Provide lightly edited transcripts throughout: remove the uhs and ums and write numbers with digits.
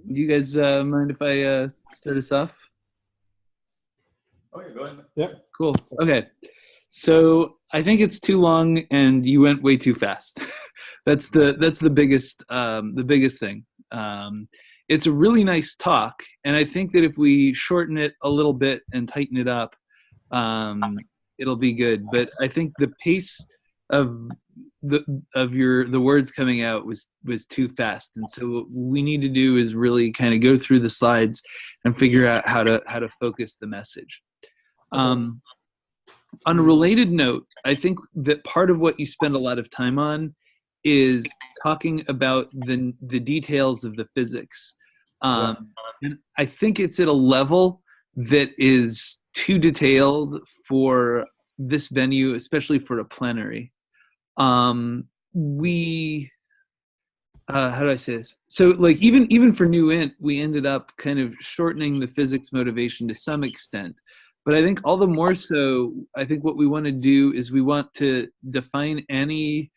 Do you guys mind if I start us off? Oh, yeah, go ahead. Yep. Cool. Okay. So I think it's too long, and you went way too fast. That's the biggest thing. It's a really nice talk, and I think that if we shorten it a little bit and tighten it up, um, it'll be good. But I think the pace of the the words coming out was too fast, and so what we need to do is really kind of go through the slides and figure out how to focus the message. Um, on a related note, I think that part of what you spend a lot of time on is talking about the details of the physics. And I think it's at a level that is too detailed for this venue, especially for a plenary. We how do I say this? So like even for New Int, we ended up kind of shortening the physics motivation to some extent. But I think all the more so, I think what we want to do is we want to define any.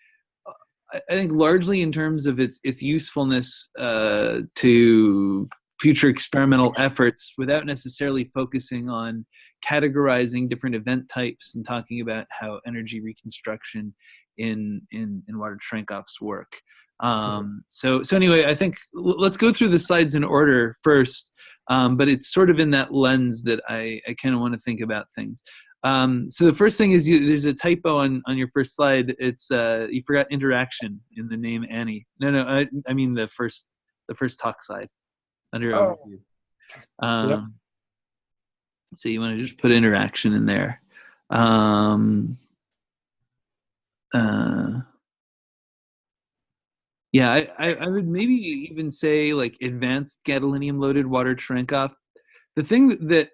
I think largely in terms of its usefulness to future experimental efforts, without necessarily focusing on categorizing different event types and talking about how energy reconstruction in Walter Trenkopf's work. So anyway, I think let's go through the slides in order first, but it's sort of in that lens that I kind of want to think about things. So the first thing is there's a typo on your first slide. It's you forgot interaction in the name Annie. No, I mean the first talk slide under overview. Yep. So you want to just put interaction in there. Yeah, I would maybe even say like advanced gadolinium loaded water Cherenkov. The thing that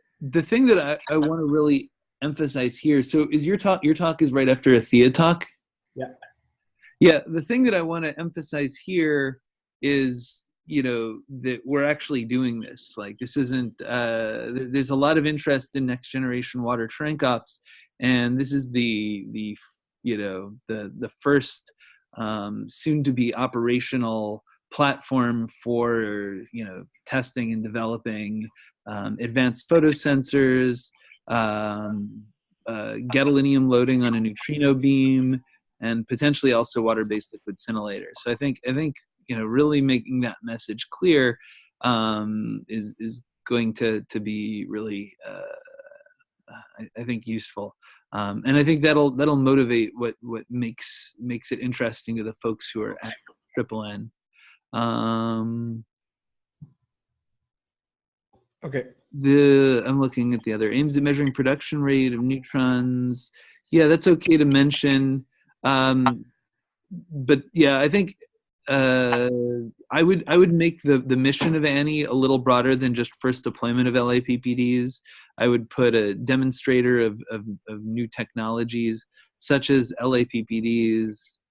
I want to really emphasize here. So is your talk is right after a Thea talk? Yeah. Yeah, the thing that I want to emphasize here is, that we're actually doing this. Like this isn't there's a lot of interest in next generation water Cherenkovs, and this is the first soon to be operational platform for testing and developing advanced photosensors, gadolinium loading on a neutrino beam, and potentially also water-based liquid scintillators. So I think really making that message clear is going to be really I think useful. And I think that'll motivate what makes it interesting to the folks who are at Triple N. Okay. I'm looking at the other aims at measuring production rate of neutrons. Yeah, that's okay to mention. But yeah, I think I would make the mission of Annie a little broader than just first deployment of LAPPDs. I would put a demonstrator of new technologies such as LAPPDs.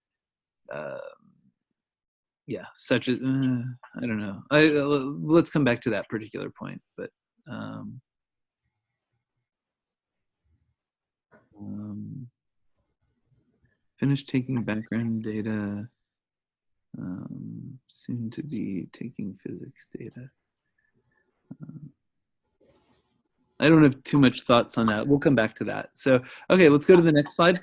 Such as I don't know. Let's come back to that particular point, but. Finish taking background data. Soon to be taking physics data. I don't have too much thoughts on that. We'll come back to that. So, okay, let's go to the next slide.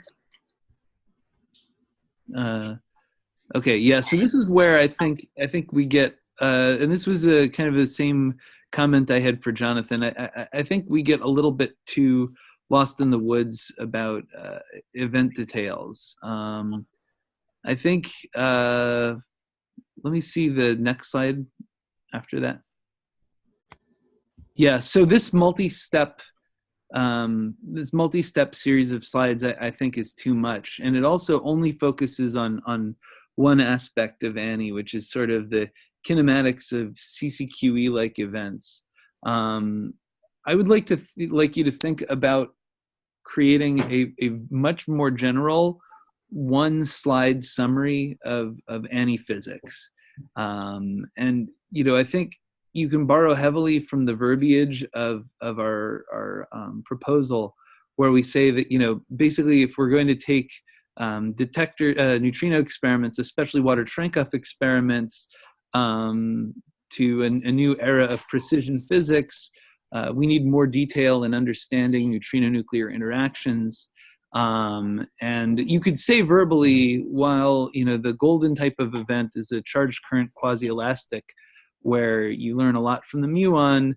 Okay, yeah. So this is where I think we get, and this was a kind of the same comment I had for Jonathan. I think we get a little bit too lost in the woods about event details. I think. Let me see the next slide after that. Yeah, so this multi-step series of slides I think is too much, and it also only focuses on one aspect of Annie, which is sort of the kinematics of CCQE-like events. I would like you to think about creating a much more general one slide summary of Annie physics. And I think you can borrow heavily from the verbiage of our proposal, where we say that basically if we're going to take detector neutrino experiments, especially water Cherenkov experiments, to a new era of precision physics, we need more detail in understanding neutrino nuclear interactions. And you could say verbally, while the golden type of event is a charged current quasi-elastic, where you learn a lot from the muon.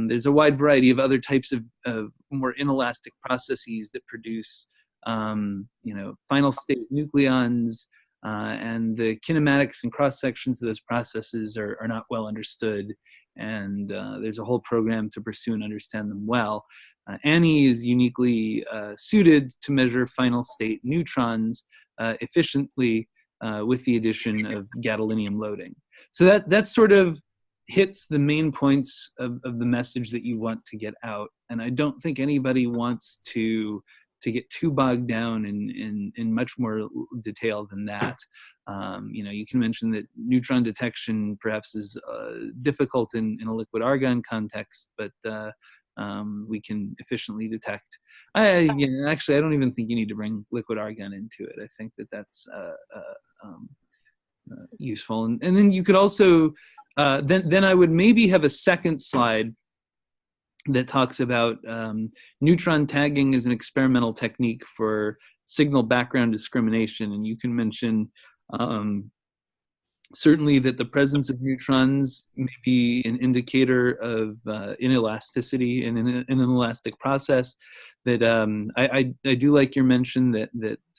There's a wide variety of other types of more inelastic processes that produce, final state nucleons, and the kinematics and cross sections of those processes are not well understood. And there's a whole program to pursue and understand them well. Annie is uniquely suited to measure final state neutrons efficiently with the addition of gadolinium loading. So that sort of hits the main points of the message that you want to get out. And I don't think anybody wants to get too bogged down in much more detail than that. You can mention that neutron detection perhaps is difficult in a liquid argon context, but we can efficiently detect. Actually, I don't even think you need to bring liquid argon into it. I think that's useful. And then you could also, then I would maybe have a second slide that talks about neutron tagging as an experimental technique for signal background discrimination. And you can mention certainly that the presence of neutrons may be an indicator of inelasticity in an inelastic process. That I do like your mention that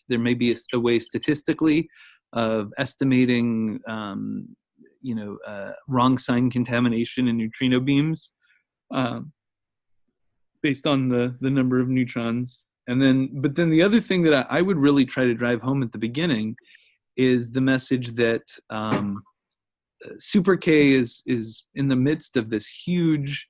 there may be a way statistically of estimating wrong sign contamination in neutrino beams based on the number of neutrons. But then the other thing that I would really try to drive home at the beginning is the message that Super K is in the midst of this huge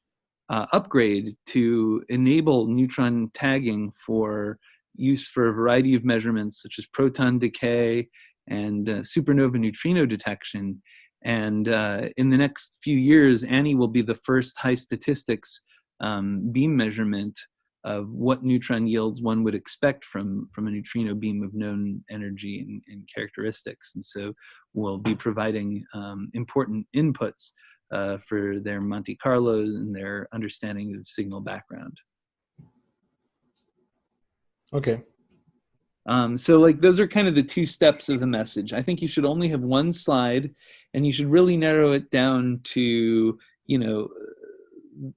upgrade to enable neutron tagging for use for a variety of measurements, such as proton decay and supernova neutrino detection. And in the next few years, Annie will be the first high statistics beam measurement of what neutron yields one would expect from a neutrino beam of known energy and characteristics. And so we'll be providing important inputs for their Monte Carlos and their understanding of signal background. Okay. So like those are kind of the two steps of the message. I think you should only have one slide, and you should really narrow it down to,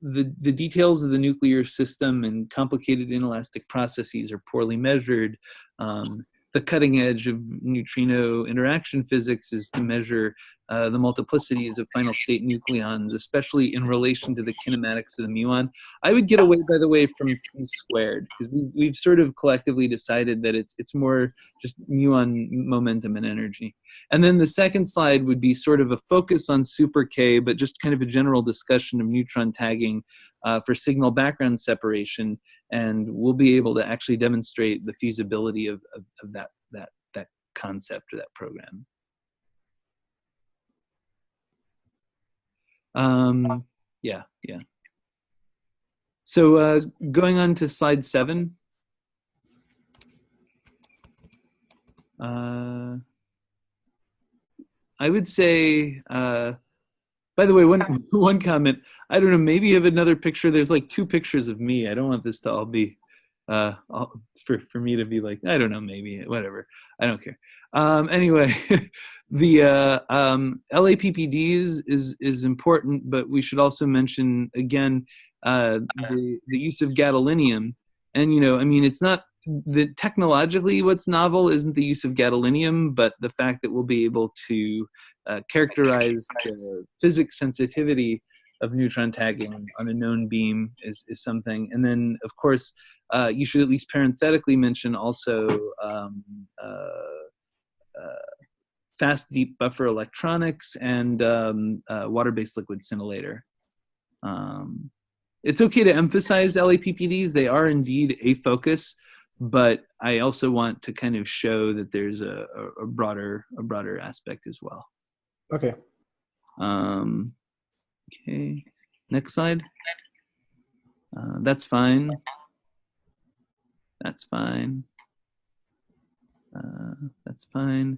the details of the nuclear system and complicated inelastic processes are poorly measured. The cutting edge of neutrino interaction physics is to measure the multiplicities of final state nucleons, especially in relation to the kinematics of the muon. I would get away, by the way, from P squared, because we've sort of collectively decided that it's more just muon momentum and energy. And then the second slide would be sort of a focus on Super K, but just kind of a general discussion of neutron tagging for signal background separation. And we'll be able to actually demonstrate the feasibility of that concept or that program. Yeah. So going on to slide 7. I would say, by the way, one comment, I don't know, maybe you have another picture. There's like 2 pictures of me. I don't want this to all be, for me to be like, I don't know, maybe, whatever. I don't care. Anyway, the LAPPDs is important, but we should also mention, again, the use of gadolinium. And, I mean, it's not, technologically what's novel isn't the use of gadolinium, but the fact that we'll be able to characterize the physics sensitivity of neutron tagging on a known beam is something. And then, of course, you should at least parenthetically mention also fast deep buffer electronics and water-based liquid scintillator. It's okay to emphasize LAPPDs. They are indeed a focus, but I also want to kind of show that there's a broader aspect as well. Okay. Okay, next slide. That's fine. That's fine. That's fine.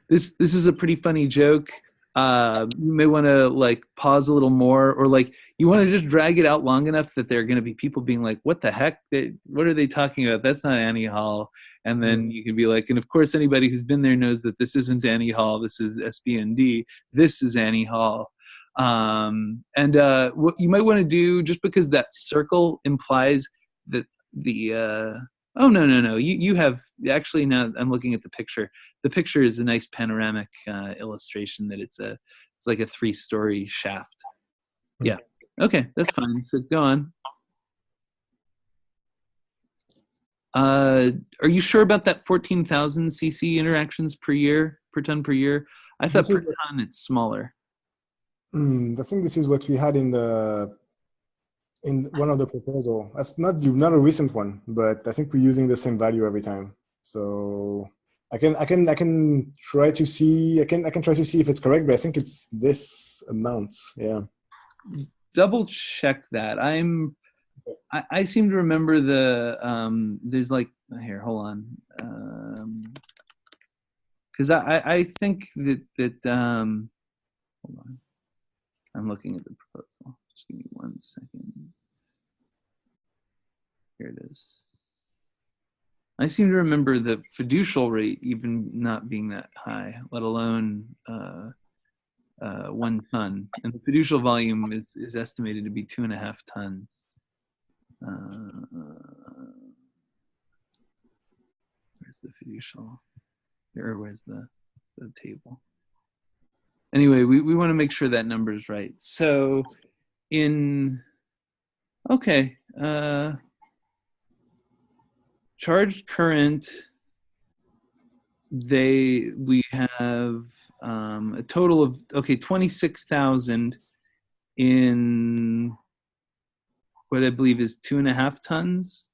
This is a pretty funny joke. You may want to like pause a little more, or like you want to just drag it out long enough that there are going to be people being like, "What the heck? What are they talking about? That's not Annie Hall." And then you can be like, and of course, anybody who's been there knows that this isn't Annie Hall. This is SBND. This is Annie Hall. And what you might want to do, just because that circle implies that the oh no, you have actually, now I'm looking at the picture. The picture is a nice panoramic illustration that it's like a 3-story shaft. Yeah. Okay, that's fine. So go on. Are you sure about that 14,000 cc interactions per ton per year? I thought per ton it's smaller. I think this is what we had in one of the proposal. That's not a recent one, but I think we're using the same value every time. So I can try to see. I can try to see if it's correct, but I think it's this amount. Yeah. Double check that. I seem to remember there's like, here, hold on. Because I think that hold on. I'm looking at the proposal. Just give me 1 second. Here it is. I seem to remember the fiducial rate even not being that high, let alone 1 ton. And the fiducial volume is estimated to be 2.5 tons. Where's the fiducial? Where's the table? Anyway, we want to make sure that number is right. So charged current, we have a total of 26,000 in what I believe is 2.5 tons.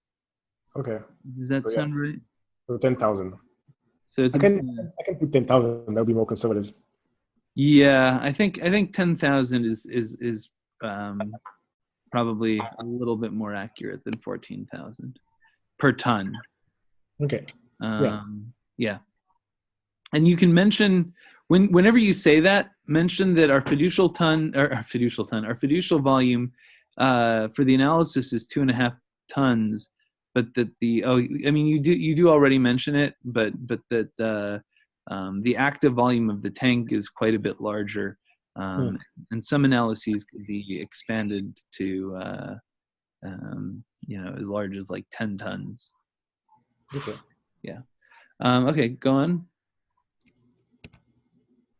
Okay. Does that sound right? So 10,000. So it's I can put 10,000. That'll be more conservative. Yeah, I think 10,000 is probably a little bit more accurate than 14,000 per ton. Okay. Yeah. And you can mention whenever you say that, mention that our fiducial volume for the analysis is 2.5 tons, but that you do already mention it, but that the active volume of the tank is quite a bit larger, and some analyses could be expanded to as large as like 10 tons. Okay. Yeah. Okay, go on.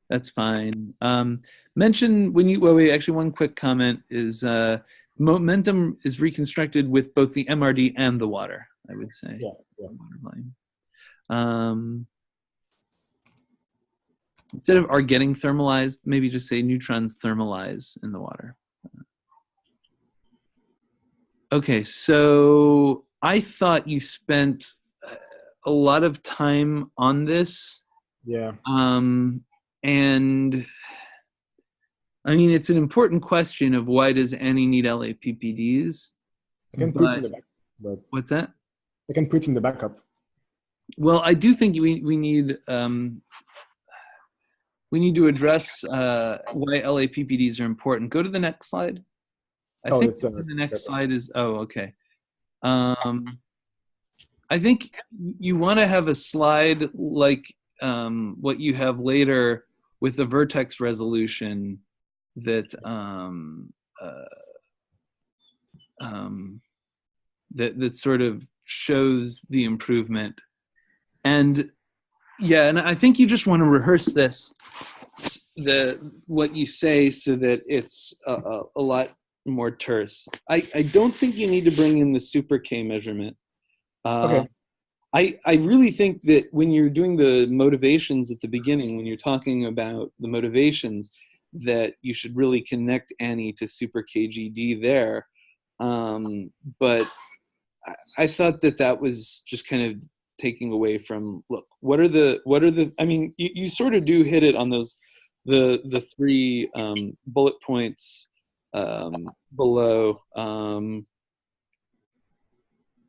That's fine. Mention when you actually, one quick comment is momentum is reconstructed with both the MRD and the water, I would say. Yeah. Water volume. Instead of are getting thermalized, maybe just say neutrons thermalize in the water. Okay, so I thought you spent a lot of time on this. Yeah. And I mean, it's an important question of why does Annie need LAPPDs? I can put it in the back. But what's that? I can put it in the backup. Well, I do think we need to address why LAPPDs are important. Go to the next slide. I think the next slide is, okay. I think you want to have a slide like what you have later with the vertex resolution that that sort of shows the improvement. And yeah, and I think you just want to rehearse this, what you say, so that it's a lot more terse. I don't think you need to bring in the super K measurement. Okay. I really think that when you're doing the motivations at the beginning, when you're talking about the motivations, that you should really connect Annie to super KGD there. But I thought that was just kind of taking away from, look, what are the I mean, you sort of do hit it on those the 3 bullet points below.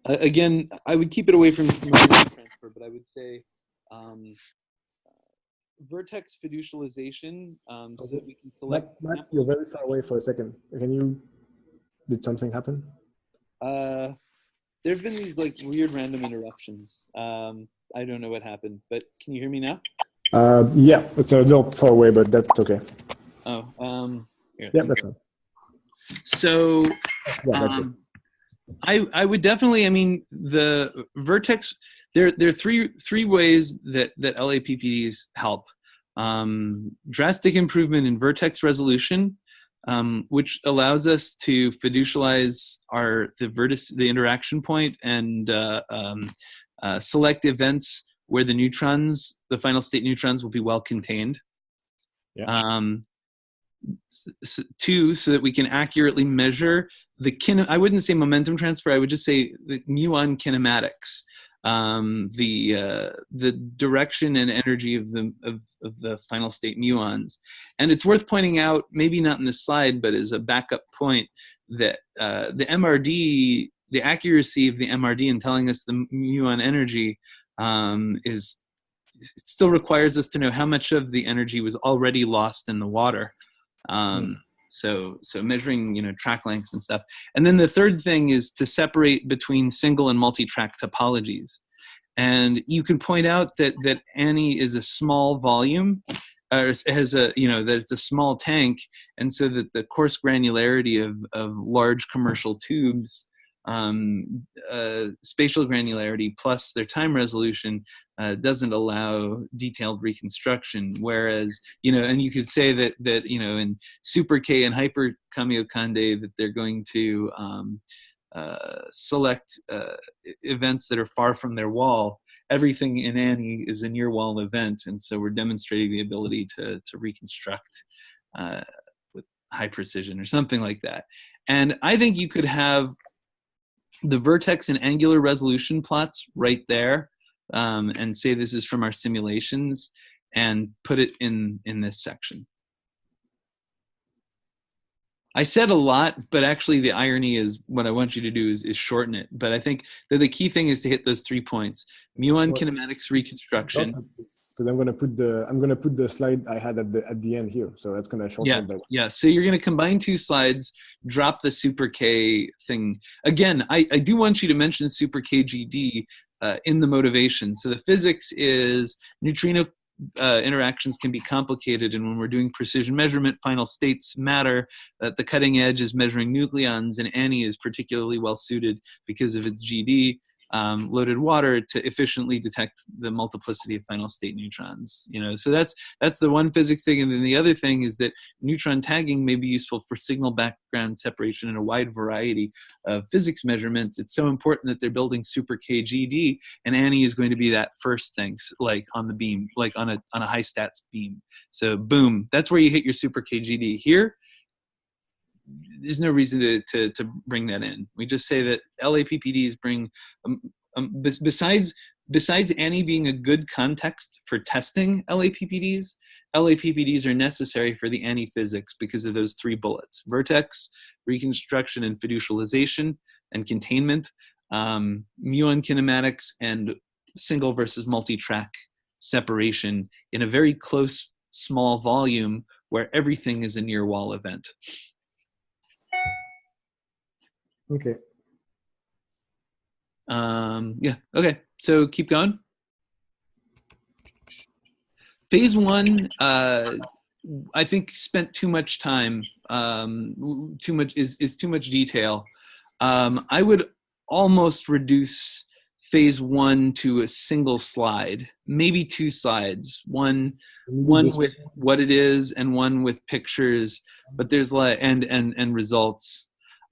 Again, I would keep it away from transfer, but I would say vertex fiducialization, so that we can select. Matt, you're very far away for a second. Did something happen? There have been these like weird random interruptions. I don't know what happened, but can you hear me now? Yeah, it's a little far away, but that's okay. Oh, here, yeah, that's fine. So, Yeah, I would definitely. I mean, the vertex. There are three ways that LAPPDs help. Drastic improvement in vertex resolution, which allows us to fiducialize the interaction point and select events where the final state neutrons will be well contained. Yeah. Two, so that we can accurately measure I wouldn't say momentum transfer, I would just say the muon kinematics, the direction and energy of the final state muons. And it's worth pointing out, maybe not in this slide, but as a backup point, that the MRD, the accuracy of the MRD in telling us the muon energy it still requires us to know how much of the energy was already lost in the water. So measuring, track lengths and stuff. And then the third thing is to separate between single and multi-track topologies. And you can point out that Annie is a small volume, or has that it's a small tank, and so that the coarse granularity of large commercial tubes, spatial granularity plus their time resolution doesn't allow detailed reconstruction. Whereas, and you could say that in Super K and Hyper Kamiokande that they're going to select events that are far from their wall. Everything in Annie is a near wall event, and so we're demonstrating the ability to reconstruct with high precision or something like that. And I think you could have the vertex and angular resolution plots right there, and say this is from our simulations, and put it in this section. I said a lot, but actually the irony is what I want you to do is shorten it. But I think that the key thing is to hit those 3 points: muon kinematics reconstruction. Because I'm gonna put the slide I had at the end here, so that's gonna shorten that. Yeah. So you're gonna combine 2 slides, drop the Super K thing. Again, I do want you to mention Super KGD in the motivation. So the physics is neutrino interactions can be complicated, and when we're doing precision measurement, final states matter. The cutting edge is measuring nucleons, and Annie is particularly well suited because of its GD. Loaded water to efficiently detect the multiplicity of final state neutrons. So that's the one physics thing. And then the other thing is that neutron tagging may be useful for signal background separation in a wide variety of physics measurements. It's so important that they're building Super KGD, and Annie is going to be that first thing, like on the beam, like on a high stats beam. So boom, that's where you hit your Super KGD. Here, there's no reason to bring that in. We just say that LAPPDs bring, besides Annie being a good context for testing LAPPDs are necessary for the Annie physics because of those 3 bullets: vertex, reconstruction and fiducialization and containment, muon kinematics, and single versus multi-track separation in a very close, small volume where everything is a near wall event. Okay. Yeah. Okay. So keep going. Phase 1, I think spent too much time. Too much detail. I would almost reduce phase 1 to a single slide, maybe 2 slides. One with what it is, and one with pictures. But there's and results.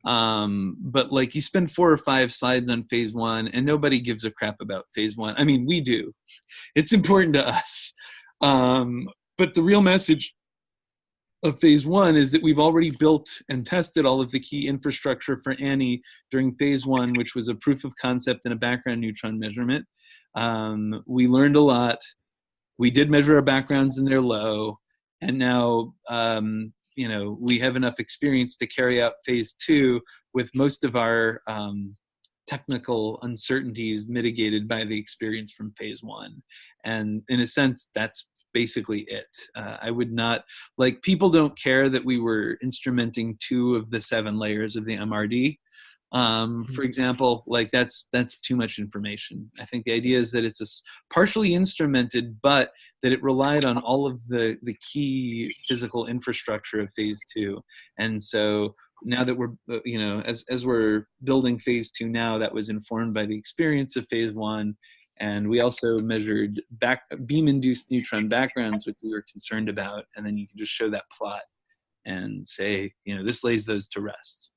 But like you spend 4 or 5 slides on phase 1 and nobody gives a crap about phase 1. I mean, we do. It's important to us. But the real message of phase 1 is that we've already built and tested all of the key infrastructure for Annie during phase 1, which was a proof of concept and a background neutron measurement. We learned a lot. We did measure our backgrounds and they're low. And now, we have enough experience to carry out phase 2 with most of our technical uncertainties mitigated by the experience from phase 1. And in a sense, that's basically it. I would not, like, people don't care that we were instrumenting 2 of the 7 layers of the MRD. For example, like that's too much information. I think the idea is that it's partially instrumented, but that it relied on all of the key physical infrastructure of phase 2. And so now that we're, as we're building phase 2 now, that was informed by the experience of phase 1. And we also measured beam-induced neutron backgrounds, which we were concerned about. And then you can just show that plot and say, this lays those to rest.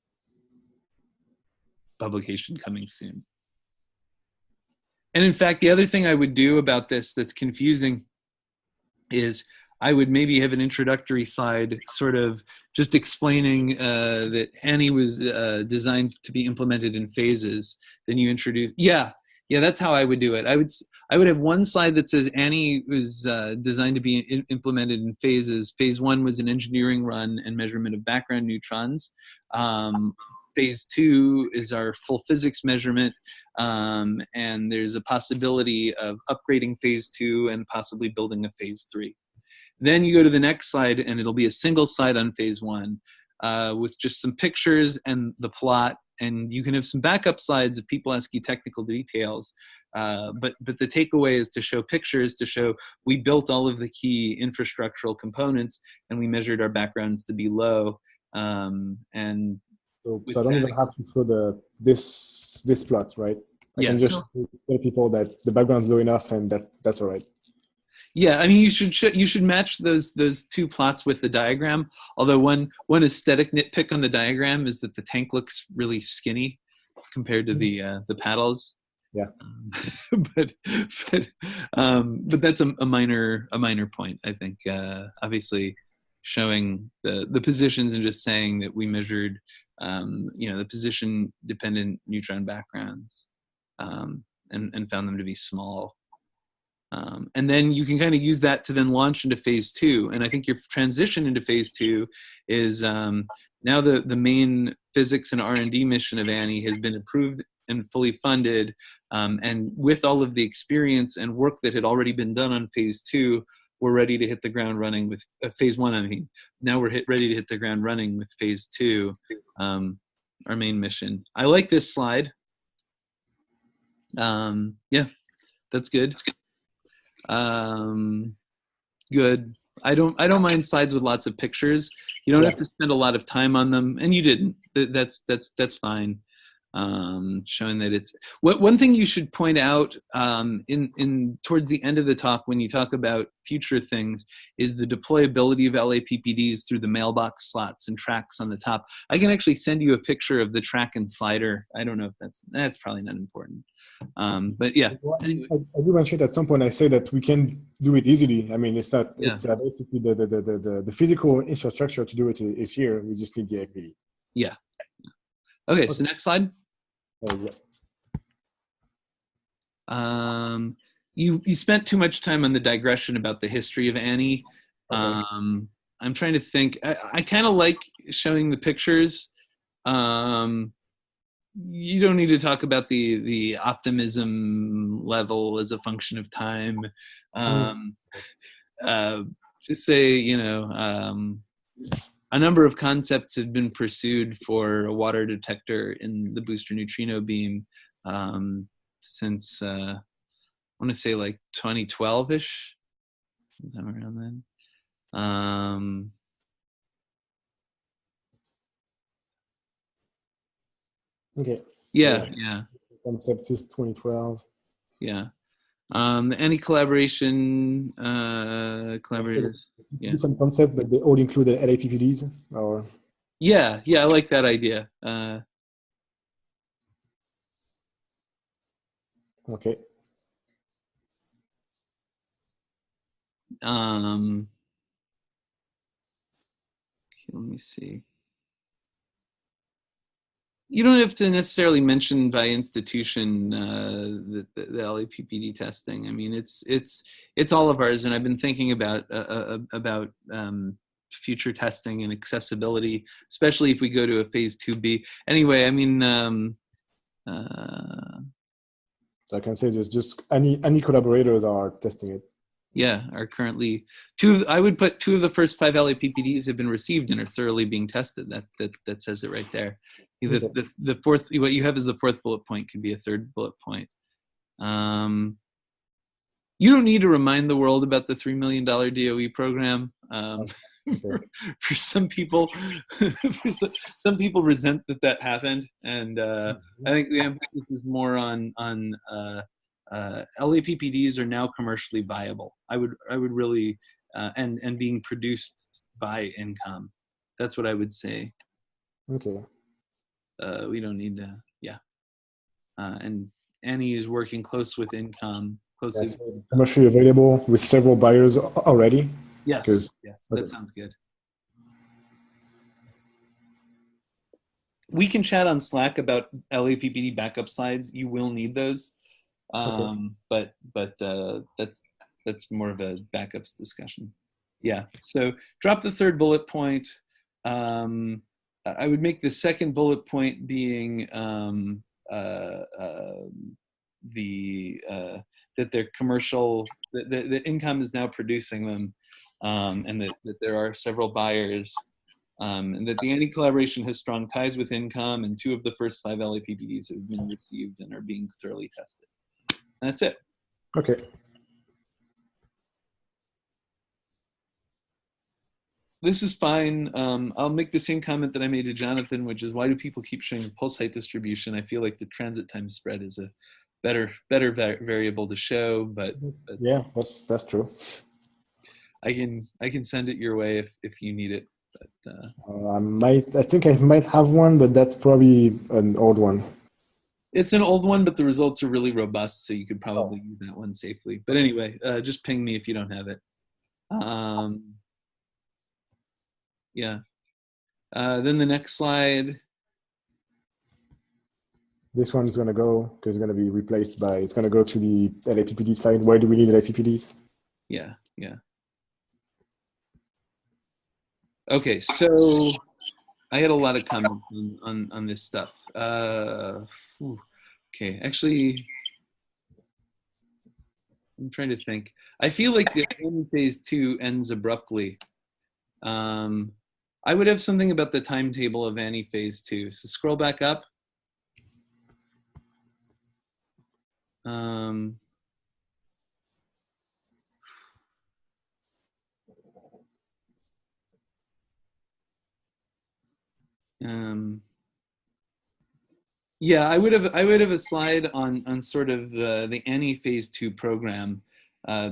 Publication coming soon. And in fact, the other thing I would do about this that's confusing is I would maybe have an introductory slide sort of just explaining that Annie was designed to be implemented in phases. Then you introduce, yeah, that's how I would do it. I would have one slide that says Annie was designed to be implemented in phases. Phase 1 was an engineering run and measurement of background neutrons. Phase 2 is our full physics measurement, and there's a possibility of upgrading phase 2 and possibly building a phase 3. Then you go to the next slide, and it'll be a single slide on phase 1 with just some pictures and the plot, and you can have some backup slides if people ask you technical details. But the takeaway is to show pictures, to show we built all of the key infrastructural components, and we measured our backgrounds to be low, and so I don't even have to show this plot, right? I can just tell people that the background's low enough and that's all right. Yeah, I mean, you should match those 2 plots with the diagram. Although one aesthetic nitpick on the diagram is that the tank looks really skinny compared to the paddles. Yeah. But that's a minor point, I think. Obviously, showing the positions and just saying that we measured the position-dependent neutron backgrounds and found them to be small. And then you can kind of use that to then launch into phase 2. And I think your transition into phase 2 is now the main physics and R&D mission of Annie has been approved and fully funded. And with all of the experience and work that had already been done on phase 2, we're ready to hit the ground running with phase 1. I mean, now we're ready to hit the ground running with phase 2, our main mission. I like this slide. Yeah, that's good. Good. I don't mind slides with lots of pictures. You don't have to spend a lot of time on them, and you didn't. That's fine. Showing that it's one thing you should point out in towards the end of the talk when you talk about future things is the deployability of LAPPDs through the mailbox slots and tracks on the top. I can actually send you a picture of the track and slider. I don't know if that's probably not important, but yeah. Well, I do mention at some point I say that we can do it easily. I mean, it's not. Yeah. It's basically the physical infrastructure to do it is here. We just need the APD. Yeah. Okay, so next slide. You spent too much time on the digression about the history of Annie. I'm trying to think. I kind of like showing the pictures. You don't need to talk about the optimism level as a function of time. Just say, a number of concepts have been pursued for a water detector in the booster neutrino beam since I want to say like 2012-ish, sometime around then. Okay. Yeah. Concept is 2012. Yeah. Any collaboration collaborators? Yeah. Different concept, but they all include the LAPPDs, or? Yeah, I like that idea. Okay. Let me see. You don't have to necessarily mention by institution the LAPPD testing. I mean, it's all of ours, and I've been thinking about future testing and accessibility, especially if we go to a phase 2B. Anyway, I mean, I can say just any collaborators are testing it. Yeah, are currently I would put 2 of the first 5 LAPPDs have been received and are thoroughly being tested. That says it right there. Okay. The fourth, what you have as the fourth bullet point can be a third bullet point. You don't need to remind the world about the $3 million DOE program. Okay. For some people, some people resent that happened, and I think the emphasis is more on LAPPDs are now commercially viable. I would really and being produced by INCOM. That's what I would say. Okay. We don't need to, yeah. And Annie is working close with INCOM. Closely. Yes, commercially available with several buyers already. Yes, yes, that okay. sounds good. We can chat on Slack about LAPPD backup slides. You will need those, but that's more of a backups discussion. Yeah. So drop the third bullet point. I would make the second bullet point being that they're commercial. That INCOM is now producing them, and that there are several buyers. And that the Annie collaboration has strong ties with INCOM, and 2 of the first 5 LAPPDs have been received and are being thoroughly tested. And that's it. Okay. This is fine. I'll make the same comment that I made to Jonathan, which is, why do people keep showing the pulse height distribution? I feel like the transit time spread is a better variable to show, but yeah, that's true. I can send it your way if you need it. But, I think I might have one, but that's probably an old one. It's an old one, but the results are really robust, so you could probably use that one safely. But anyway, just ping me if you don't have it. Yeah. Then the next slide. This one is going to go, because it's going to be replaced by, it's going to go to the LAPPD slide. Why do we need LAPPDs? Yeah, yeah. Okay, so I had a lot of comments on this stuff. Okay, actually, I'm trying to think. I feel like the Annie phase 2 ends abruptly. I would have something about the timetable of Annie phase 2. So scroll back up. Yeah, I would have a slide on sort of the Annie phase 2 program.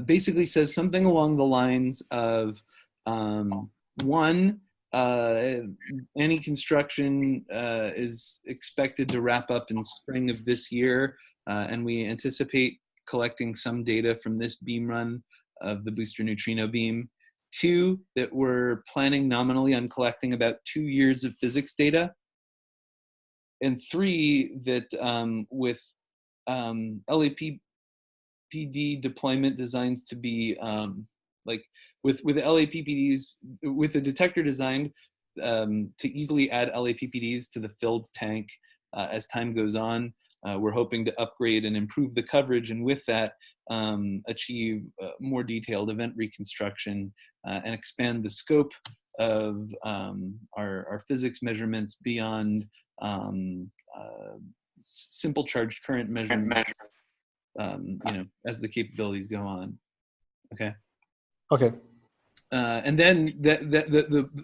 Basically says something along the lines of 1, Annie construction is expected to wrap up in spring of this year, and we anticipate collecting some data from this beam run of the booster neutrino beam. 2, that we're planning nominally on collecting about 2 years of physics data. And 3, that with LAPPD deployment designed to be like with LAPPDs, with a detector designed to easily add LAPPDs to the filled tank as time goes on. We're hoping to upgrade and improve the coverage, and with that, achieve more detailed event reconstruction and expand the scope of our physics measurements beyond simple charged current measurement, as the capabilities go on. Okay. Okay. And then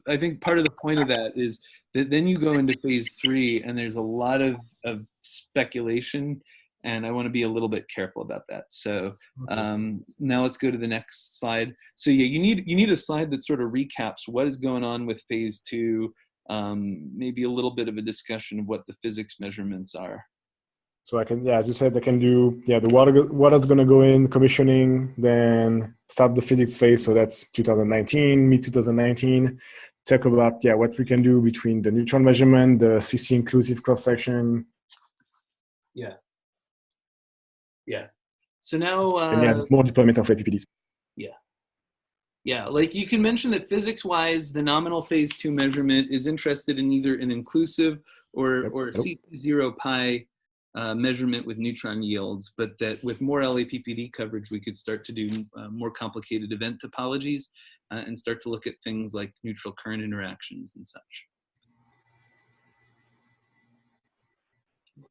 I think part of the point of that is that then you go into phase 3, and there's a lot of speculation, and I want to be a little bit careful about that. So now let's go to the next slide. So yeah, you need a slide that sort of recaps what is going on with phase 2, maybe a little bit of a discussion of what the physics measurements are. So I can, as you said, I can do, the water's going to go in, commissioning, then start the physics phase. So that's 2019, mid-2019. Talk about, what we can do between the neutron measurement, the CC inclusive cross-section. Yeah. Yeah. So now... and more deployment of LAPPDs. Yeah. Yeah, like you can mention that physics-wise, the nominal phase 2 measurement is interested in either an inclusive or CC0 pi measurement with neutron yields, but that with more LAPPD coverage, we could start to do more complicated event topologies and start to look at things like neutral current interactions and such.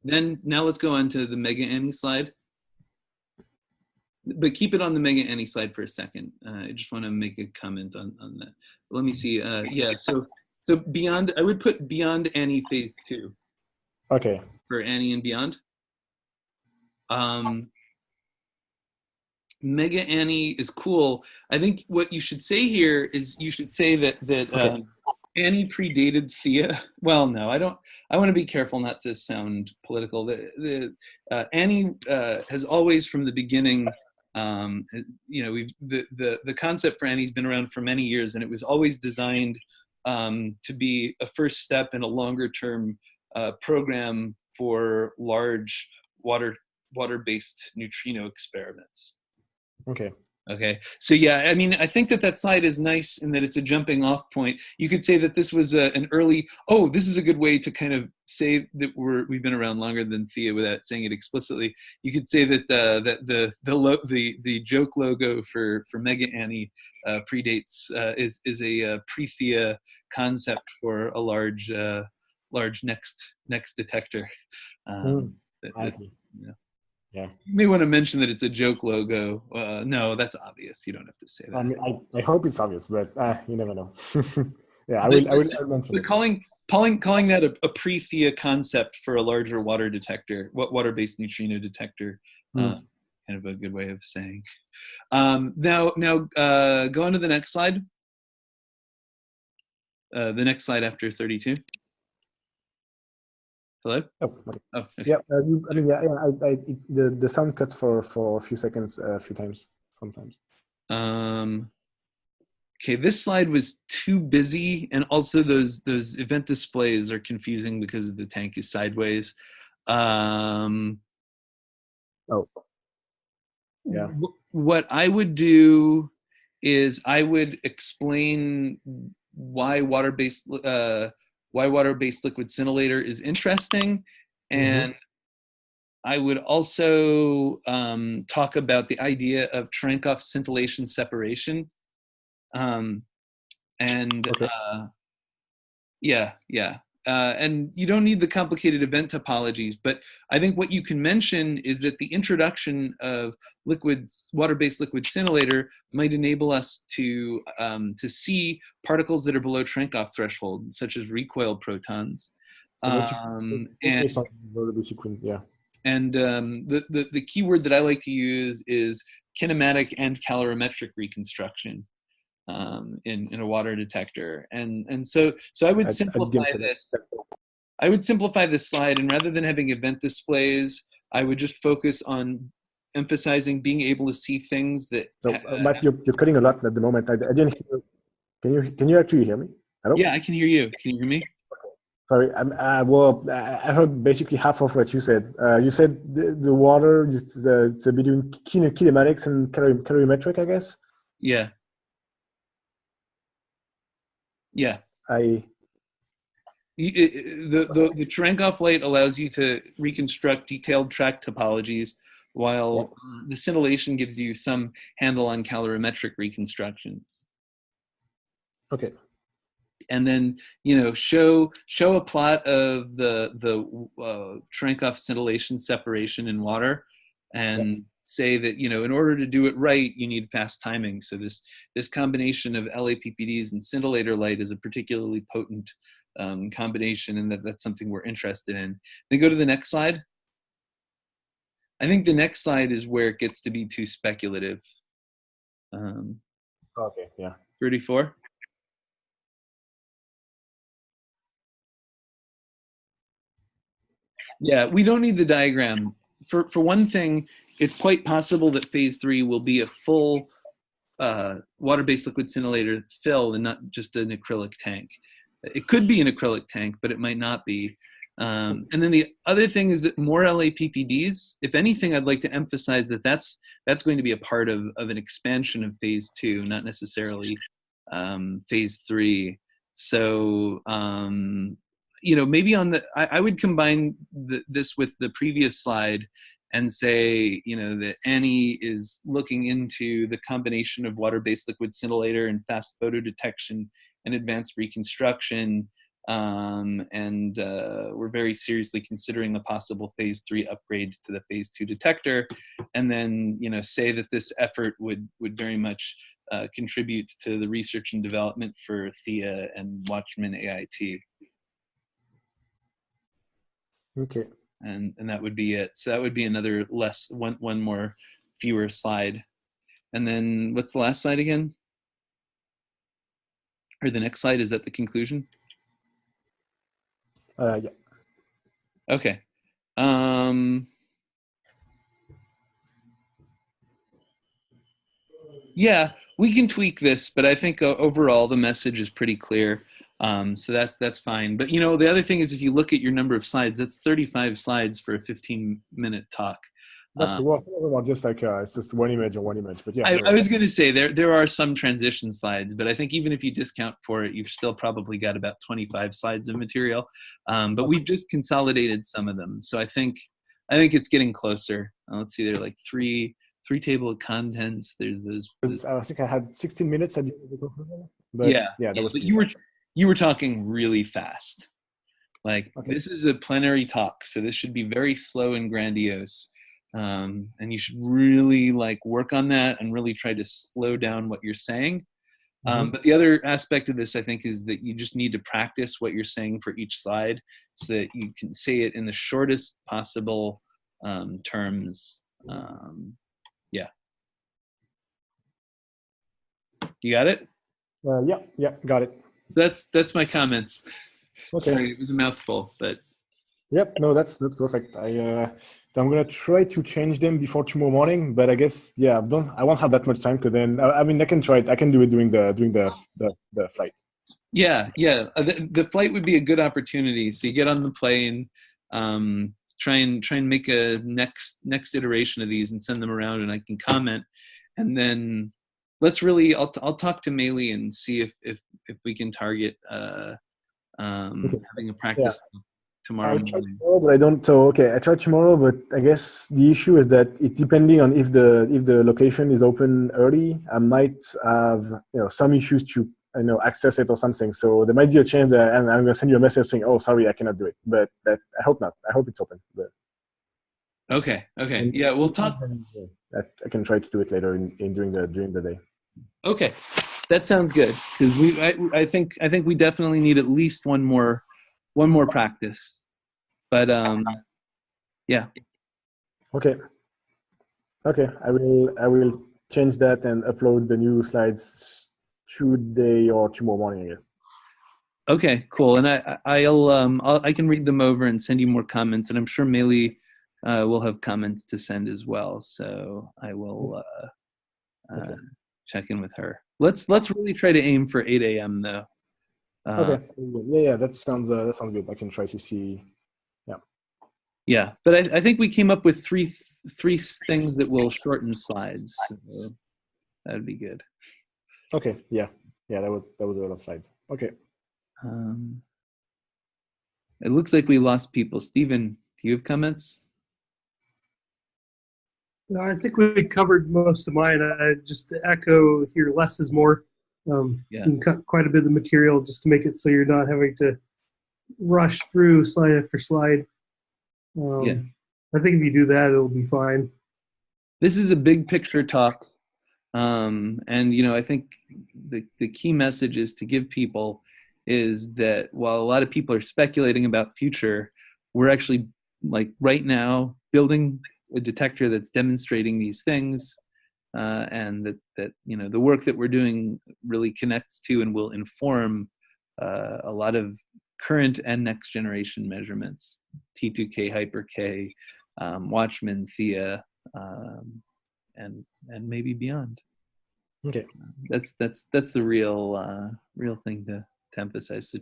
Then now let's go on to the mega Annie slide. But keep it on the mega Annie slide for a second. I just want to make a comment on that. Let me see. Yeah, so beyond, I would put beyond Annie phase 2. Okay. For Annie and beyond. Mega Annie is cool. I think what you should say here is you should say that Okay. Annie predated Thea. Well, no, I don't. I want to be careful not to sound political. Annie has always, from the beginning, you know, the concept for Annie's been around for many years, and it was always designed to be a first step in a longer-term program for large water-based neutrino experiments. Okay. Okay, so yeah, I mean, I think that slide is nice in that it's a jumping off point. You could say that this was an early, oh, this is a good way to kind of say that we've been around longer than Thea without saying it explicitly. You could say that the joke logo for Mega Annie predates is a pre-Thea concept for a large next detector. I see. Yeah. Yeah. You may want to mention that it's a joke logo. No, that's obvious. You don't have to say that. I mean, I hope it's obvious, but you never know. Yeah, I will mention it. Calling that a pre-Thea concept for a larger water detector, water-based neutrino detector, kind of a good way of saying. Now, go on to the next slide. The next slide after 32. Hello? Oh, okay. Oh, okay. Yeah, I mean, yeah, the sound cuts for a few seconds, a few times, sometimes. Okay, this slide was too busy, and also those event displays are confusing because the tank is sideways. Oh. Yeah. What I would do is I would explain why water-based liquid scintillator is interesting, and I would also talk about the idea of Cherenkov scintillation separation, and Okay. and you don't need the complicated event topologies, but I think what you can mention is that the introduction of water-based liquid scintillator might enable us to see particles that are below Cherenkov threshold, such as recoil protons. Yeah. And the keyword that I like to use is kinematic and calorimetric reconstruction in a water detector. And so I would simplify this. I would simplify this slide, and rather than having event displays, I would just focus on emphasizing being able to see things that. So, Matt, you're cutting a lot at the moment. I didn't hear. Can you actually hear me? Hello? Yeah, I can hear you. Can you hear me? Sorry, well, I heard basically half of what you said. You said the water, it's between kinematics and calorimetric, I guess? Yeah. Yeah. The Cherenkov light allows you to reconstruct detailed track topologies, while the scintillation gives you some handle on calorimetric reconstruction. Okay. And then, you know, show a plot of the Cherenkov scintillation separation in water, and say that, you know, in order to do it right, you need fast timing. So this combination of LAPPDs and scintillator light is a particularly potent combination, and that's something we're interested in. Then go to the next slide. I think the next slide is where it gets to be too speculative. Okay, yeah. 34. Yeah, we don't need the diagram. For one thing, it's quite possible that phase 3 will be a full water-based liquid scintillator fill and not just an acrylic tank. It could be an acrylic tank, but it might not be. And then the other thing is that more LAPPDs, if anything, I'd like to emphasize that that's going to be a part of an expansion of phase 2, not necessarily phase 3. So maybe on the, I would combine this with the previous slide and say, that Annie is looking into the combination of water-based liquid scintillator and fast photo detection and advanced reconstruction. And we're very seriously considering a possible phase 3 upgrade to the phase 2 detector. And then, say that this effort would very much contribute to the research and development for Thea and Watchman AIT. Okay. And that would be it. So that would be another one more fewer slide. And then what's the last slide again? Or the next slide, is that the conclusion? Yeah. Okay. Yeah, we can tweak this, but I think overall the message is pretty clear. So that's fine. But the other thing is, if you look at your number of slides, that's 35 slides for a 15-minute talk. That's the worst. Just like it's just one image or one image. But yeah, I was going to say there are some transition slides, but I think even if you discount for it, you've still probably got about 25 slides of material. But we've just consolidated some of them, so I think it's getting closer. Let's see, there are like three table of contents. There's those. I think I had 16 minutes at the end of the conference. But yeah, that was. But you were talking really fast. Like, This is a plenary talk, so this should be very slow and grandiose. And you should really work on that and really try to slow down what you're saying. But the other aspect of this, I think, is that you just need to practice what you're saying for each slide so that you can say it in the shortest possible terms. Yeah. You got it? Yeah, got it. That's my comments. Okay. Sorry, it was a mouthful, but. Yep. No, that's perfect. So I'm gonna try to change them before tomorrow morning, but I guess I won't have that much time, because then I can try it. I can do it during the flight. Yeah. The flight would be a good opportunity. So you get on the plane, try and make a next iteration of these and send them around, and I can comment, and then I'll talk to Meili and see if we can target having a practice. Tomorrow morning. But I don't. So I tried tomorrow, but I guess the issue is that it depending on if the location is open early, I might have some issues to access it or something. So there might be a chance that I'm going to send you a message saying, "Oh, sorry, I cannot do it." But I hope not. I hope it's open. But okay. Yeah, we'll talk. I can try to do it later during the day. Okay, that sounds good, because I think we definitely need at least one more practice, but yeah. Okay, I will change that and upload the new slides today or tomorrow morning, I guess. Okay, cool. And I can read them over and send you more comments, and I'm sure Meili will have comments to send as well, so I will check in with her. Let's really try to aim for 8 a.m. though. Okay. Yeah, that sounds good. I can try to see. Yeah, but I think we came up with three things that will shorten slides. So that'd be good. Okay. Yeah. That was a lot of slides. Okay. It looks like we lost people. Stephen, do you have comments? No, I think we covered most of mine. Just to echo here, less is more. You can cut quite a bit of the material just to make it so you're not having to rush through slide after slide. I think if you do that, it'll be fine. This is a big picture talk. And I think the key message is to give people is that while a lot of people are speculating about future, we're actually right now building a detector that's demonstrating these things. And that the work that we're doing really connects to and will inform a lot of current and next generation measurements, T2K, Hyper K, Watchman, Thea, and maybe beyond. Okay, that's the real thing to emphasize. So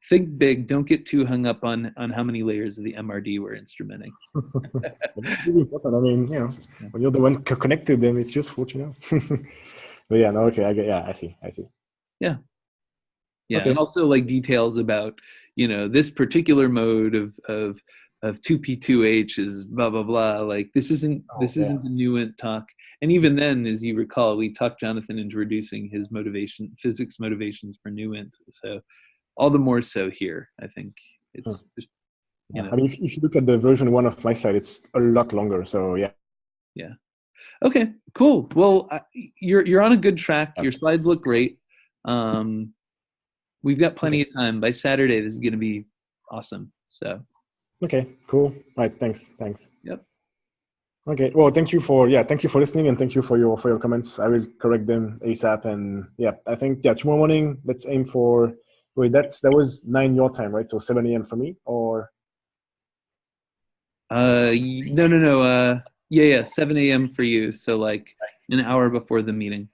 think big. Don't get too hung up on how many layers of the MRD we're instrumenting. It's really important. I mean, when you're the one connected them, it's useful to know. But okay, I see. Yeah. Okay. And also details about this particular mode of 2p2h is blah blah blah. Like this isn't the Nuent talk. And even then, as you recall, we talked Jonathan into reducing his physics motivations for Nuent. So all the more so here, I think it's just, I mean, if you look at the version 1 of my site, it's a lot longer. So yeah. Yeah. Okay, cool. Well, you're on a good track. Your slides look great. We've got plenty of time. By Saturday, this is going to be awesome. So. Okay, cool. All right, thanks. Yep. Okay, well, thank you for listening, and thank you for your comments. I will correct them ASAP. And yeah, I think tomorrow morning, let's aim for. Wait, that was 9 your time, right? So 7 a.m. for me, or? No. Yeah, 7 a.m. for you. So like an hour before the meeting.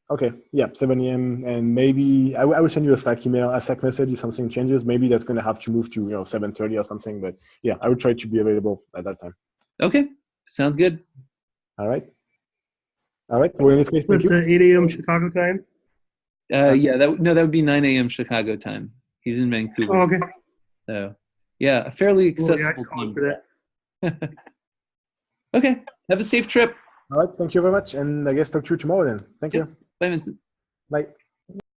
Okay, yeah, 7 a.m. And maybe I will send you a Slack message if something changes. Maybe that's going to have to move to 7:30 or something. But yeah, I will try to be available at that time. Okay, sounds good. All right. Well, in this case, thank you. That's 8 a.m. Chicago time. Yeah, that would be 9 a.m. Chicago time. He's in Vancouver. Oh, okay. So yeah, a fairly accessible time for that. Okay, have a safe trip. All right, thank you very much, and I guess talk to you tomorrow then. Thank you. Bye, Vincent. Bye.